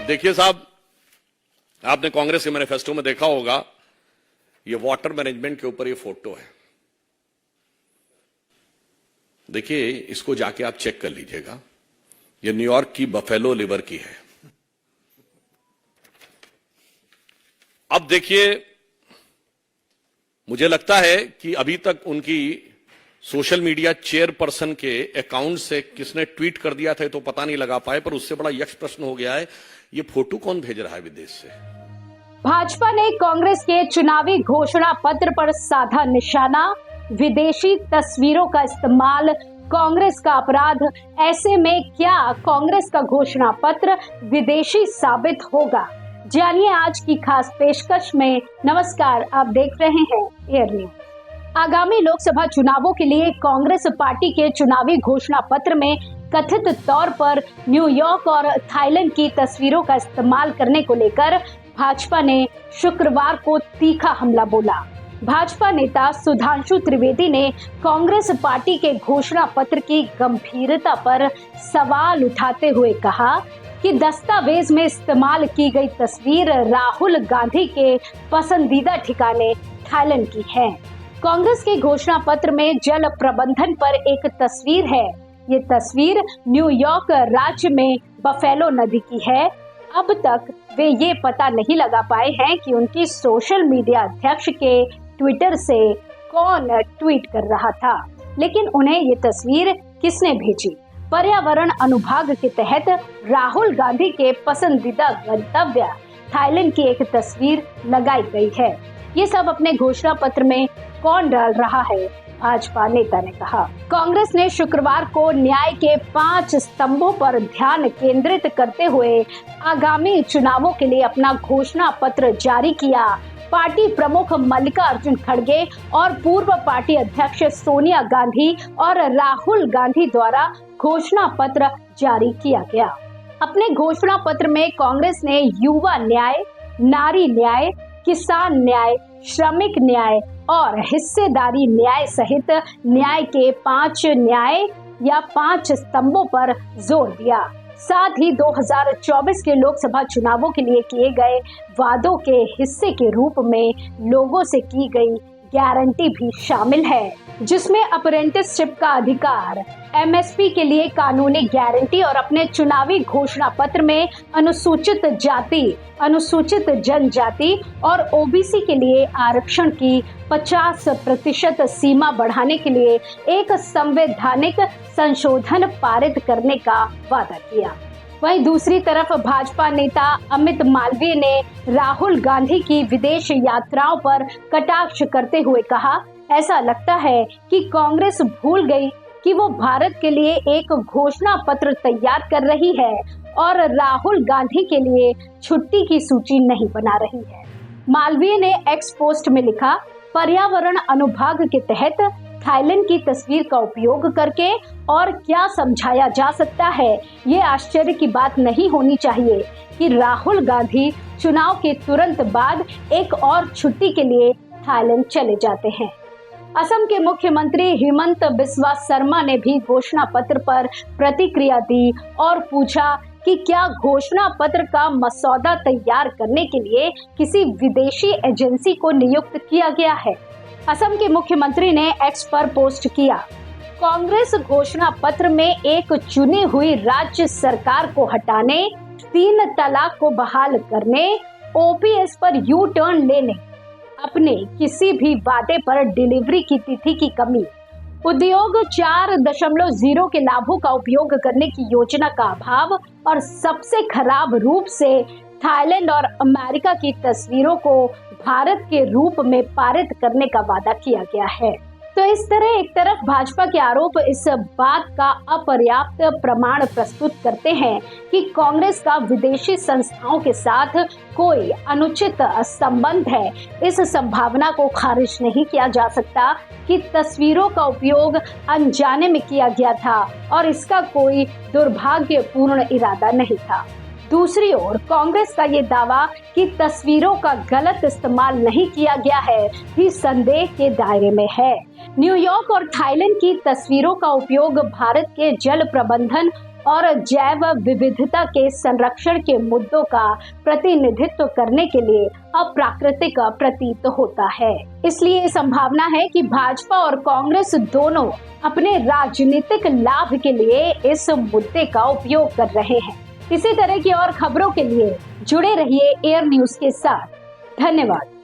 देखिए साहब, आपने कांग्रेस के मैनिफेस्टो में देखा होगा, ये वाटर मैनेजमेंट के ऊपर ये फोटो है। देखिए, इसको जाके आप चेक कर लीजिएगा। ये न्यूयॉर्क की बफेलो लिवर की है। अब देखिए, मुझे लगता है कि अभी तक उनकी सोशल मीडिया चेयरपर्सन के अकाउंट से किसने ट्वीट कर दिया था तो पता नहीं लगा पाए, पर उससे बड़ा यक्ष प्रश्न हो गया है, ये फोटो कौन भेज रहा है विदेश से। भाजपा ने कांग्रेस के चुनावी घोषणा पत्र पर साधा निशाना। विदेशी तस्वीरों का इस्तेमाल कांग्रेस का अपराध। ऐसे में क्या कांग्रेस का घोषणा पत्र विदेशी साबित होगा? जानिए आज की खास पेशकश में। नमस्कार, आप देख रहे हैं एयर न्यूज। आगामी लोकसभा चुनावों के लिए कांग्रेस पार्टी के चुनावी घोषणा पत्र में कथित तौर पर न्यूयॉर्क और थाईलैंड की तस्वीरों का इस्तेमाल करने को लेकर भाजपा ने शुक्रवार को तीखा हमला बोला। भाजपा नेता सुधांशु त्रिवेदी ने कांग्रेस पार्टी के घोषणा पत्र की गंभीरता पर सवाल उठाते हुए कहा कि दस्तावेज में इस्तेमाल की गई तस्वीर राहुल गांधी के पसंदीदा ठिकाने थाईलैंड की है। कांग्रेस के घोषणा पत्र में जल प्रबंधन पर एक तस्वीर है। ये तस्वीर न्यूयॉर्क राज्य में बफेलो नदी की है। अब तक वे ये पता नहीं लगा पाए हैं कि उनकी सोशल मीडिया अध्यक्ष के ट्विटर से कौन ट्वीट कर रहा था, लेकिन उन्हें ये तस्वीर किसने भेजी। पर्यावरण अनुभाग के तहत राहुल गांधी के पसंदीदा गंतव्य थाईलैंड की एक तस्वीर लगाई गई है। ये सब अपने घोषणा पत्र में कौन डाल रहा है? भाजपा नेता ने कहा। कांग्रेस ने शुक्रवार को न्याय के 5 स्तंभों पर ध्यान केंद्रित करते हुए आगामी चुनावों के लिए अपना घोषणा पत्र जारी किया। पार्टी प्रमुख मल्लिकार्जुन खड़गे और पूर्व पार्टी अध्यक्ष सोनिया गांधी और राहुल गांधी द्वारा घोषणा पत्र जारी किया गया। अपने घोषणा पत्र में कांग्रेस ने युवा न्याय, नारी न्याय, किसान न्याय, श्रमिक न्याय और हिस्सेदारी न्याय सहित न्याय के 5 न्याय या 5 स्तंभों पर जोर दिया। साथ ही 2024 के लोकसभा चुनावों के लिए किए गए वादों के हिस्से के रूप में लोगों से की गई गारंटी भी शामिल है, जिसमें अप्रेंटिसशिप का अधिकार, एमएसपी के लिए कानूनी गारंटी और अपने चुनावी घोषणा पत्र में अनुसूचित जाति, अनुसूचित जनजाति और ओबीसी के लिए आरक्षण की 50% सीमा बढ़ाने के लिए एक संवैधानिक संशोधन पारित करने का वादा किया। वहीं दूसरी तरफ भाजपा नेता अमित मालवीय ने राहुल गांधी की विदेश यात्राओं पर कटाक्ष करते हुए कहा, ऐसा लगता है कि कांग्रेस भूल गई कि वो भारत के लिए एक घोषणा पत्र तैयार कर रही है और राहुल गांधी के लिए छुट्टी की सूची नहीं बना रही है। मालवीय ने एक्स पोस्ट में लिखा, पर्यावरण अनुभाग के तहत थाईलैंड की तस्वीर का उपयोग करके और क्या समझाया जा सकता है। ये आश्चर्य की बात नहीं होनी चाहिए कि राहुल गांधी चुनाव के तुरंत बाद एक और छुट्टी के लिए थाईलैंड चले जाते हैं। असम के मुख्यमंत्री हिमंत बिस्वा शर्मा ने भी घोषणा पत्र पर प्रतिक्रिया दी और पूछा कि क्या घोषणा पत्र का मसौदा तैयार करने के लिए किसी विदेशी एजेंसी को नियुक्त किया गया है। असम के मुख्यमंत्री ने एक्स पर पोस्ट किया, कांग्रेस घोषणा पत्र में एक चुनी हुई राज्य सरकार को हटाने, 3 तलाक को बहाल करने, ओपीएस पर यू टर्न लेने, अपने किसी भी वादे पर डिलीवरी की तिथि की कमी, उद्योग 4.0 के लाभों का उपयोग करने की योजना का अभाव और सबसे खराब रूप से थाईलैंड और अमेरिका की तस्वीरों को भारत के रूप में पारित करने का वादा किया गया है। तो इस तरह एक तरफ भाजपा के आरोप इस बात का अपर्याप्त प्रमाण प्रस्तुत करते हैं कि कांग्रेस का विदेशी संस्थाओं के साथ कोई अनुचित संबंध है। इस संभावना को खारिज नहीं किया जा सकता कि तस्वीरों का उपयोग अनजाने में किया गया था और इसका कोई दुर्भाग्यपूर्ण इरादा नहीं था। दूसरी ओर कांग्रेस का ये दावा कि तस्वीरों का गलत इस्तेमाल नहीं किया गया है भी संदेह के दायरे में है। न्यूयॉर्क और थाईलैंड की तस्वीरों का उपयोग भारत के जल प्रबंधन और जैव विविधता के संरक्षण के मुद्दों का प्रतिनिधित्व करने के लिए अप्राकृतिक प्रतीत होता है। इसलिए संभावना है कि भाजपा और कांग्रेस दोनों अपने राजनीतिक लाभ के लिए इस मुद्दे का उपयोग कर रहे हैं। इसी तरह की और खबरों के लिए जुड़े रहिए एयर न्यूज के साथ। धन्यवाद।